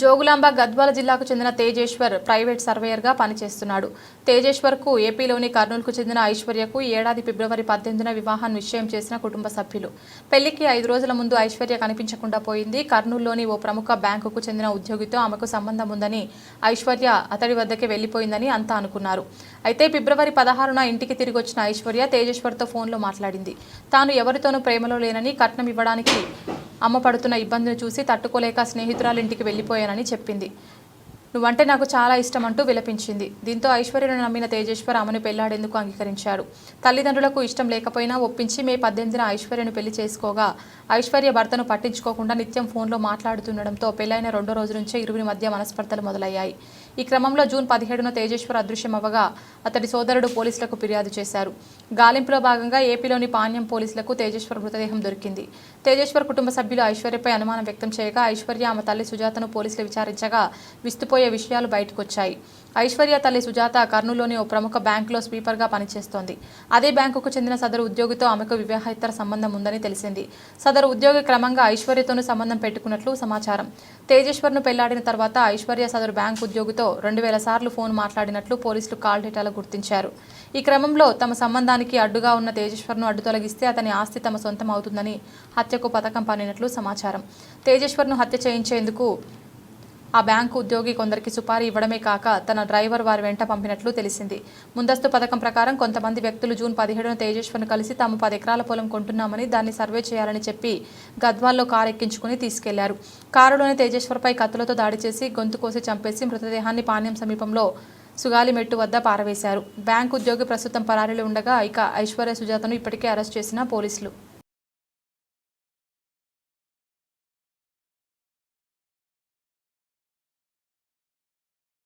జోగులాంబ గద్వాల జిల్లాకు చెందిన తేజేశ్వర్ ప్రైవేట్ సర్వేయర్గా పనిచేస్తున్నాడు. తేజేశ్వర్కు ఏపీలోని కర్నూలుకు చెందిన ఐశ్వర్యకు ఈ ఏడాది ఫిబ్రవరి 18న వివాహాన్ని నిశ్చయం చేసిన కుటుంబ సభ్యులు. పెళ్లికి 5 రోజుల ముందు ఐశ్వర్య కనిపించకుండా పోయింది. కర్నూలులోని ఓ ప్రముఖ బ్యాంకుకు చెందిన ఉద్యోగితో ఆమెకు సంబంధం ఉందని, ఐశ్వర్య అతడి వద్దకే వెళ్లిపోయిందని అంతా అనుకున్నారు. అయితే ఫిబ్రవరి 16న ఇంటికి తిరిగి వచ్చిన ఐశ్వర్య తేజేశ్వర్తో ఫోన్లో మాట్లాడింది. తాను ఎవరితోనూ ప్రేమలో లేనని, కట్నం ఇవ్వడానికి అమ్మ పడుతున్న ఇబ్బందిని చూసి తట్టుకోలేక స్నేహితురాలింటికి వెళ్లిపోయానని చెప్పింది. నువ్వంటే నాకు చాలా ఇష్టం అంటూ విలపించింది. దీంతో ఐశ్వర్యను నమ్మిన తేజేశ్వర్ ఆమెను పెళ్లాడేందుకు అంగీకరించాడు. తల్లిదండ్రులకు ఇష్టం లేకపోయినా ఒప్పించి మే 18న ఐశ్వర్యను పెళ్లి చేసుకోగా, ఐశ్వర్య భర్తను పట్టించుకోకుండా నిత్యం ఫోన్లో మాట్లాడుతుండడంతో పెళ్లైన 2వ రోజు నుంచే ఇరువురి మధ్య మనస్పర్ధలు మొదలయ్యాయి. ఈ క్రమంలో జూన్ 17న తేజేశ్వర్ అదృశ్యమవ్వగా అతడి సోదరుడు పోలీసులకు ఫిర్యాదు చేశారు. గాలింపులో భాగంగా ఏపీలోని పాణ్యం పోలీసులకు తేజేశ్వర్ మృతదేహం దొరికింది. తేజేశ్వర్ కుటుంబ సభ్యులు ఐశ్వర్యపై అనుమానం వ్యక్తం చేయగా, ఐశ్వర్య ఆమె తల్లి సుజాతను పోలీసులు విచారించగా విస్తుపోయే విషయాలు బయటకొచ్చాయి. ఐశ్వర్య తల్లి సుజాత కర్నూలులోని ఓ ప్రముఖ బ్యాంకులో స్వీపర్గా పనిచేస్తోంది. అదే బ్యాంకుకు చెందిన సదరు ఉద్యోగితో ఆమెకు వివాహేతర సంబంధం ఉందని తెలిసింది. సదరు ఉద్యోగి క్రమంగా ఐశ్వర్యతోనూ సంబంధం పెట్టుకున్నట్లు సమాచారం. తేజేశ్వర్ను పెళ్లాడిన తర్వాత ఐశ్వర్య సదరు బ్యాంకు ఉద్యోగితో 2000 సార్లు ఫోన్ మాట్లాడినట్లు పోలీసులు కాల్ డేటాలో గుర్తించారు. ఈ క్రమంలో తమ సంబంధానికి అడ్డుగా ఉన్న తేజేశ్వర్ను అడ్డు తొలగిస్తే అతని ఆస్తి తమ సొంతం అవుతుందని హత్యకు పథకం పన్నినట్లు సమాచారం. తేజేశ్వర్ను హత్య చేయించేందుకు ఆ బ్యాంకు ఉద్యోగి కొందరికి సుపారీ ఇవ్వడమే కాక తన డ్రైవర్ వారి వెంట పంపినట్లు తెలిసింది. ముందస్తు పథకం ప్రకారం కొంతమంది వ్యక్తులు జూన్ 17న తేజేశ్వర్ను కలిసి తాము 10 ఎకరాల పొలం కొంటున్నామని, దాన్ని సర్వే చేయాలని చెప్పి గద్వాల్లో కారు ఎక్కించుకుని తీసుకెళ్లారు. కారులోని తేజేశ్వర్పై కత్తులతో దాడి చేసి గొంతు కోసి చంపేసి మృతదేహాన్ని పాణ్యం సమీపంలో సుగాలిమెట్టు వద్ద పారవేశారు. బ్యాంకు ఉద్యోగి ప్రస్తుతం పరారీలో ఉండగా, ఇక ఐశ్వర్య సుజాతను ఇప్పటికే అరెస్ట్ చేసిన పోలీసులు.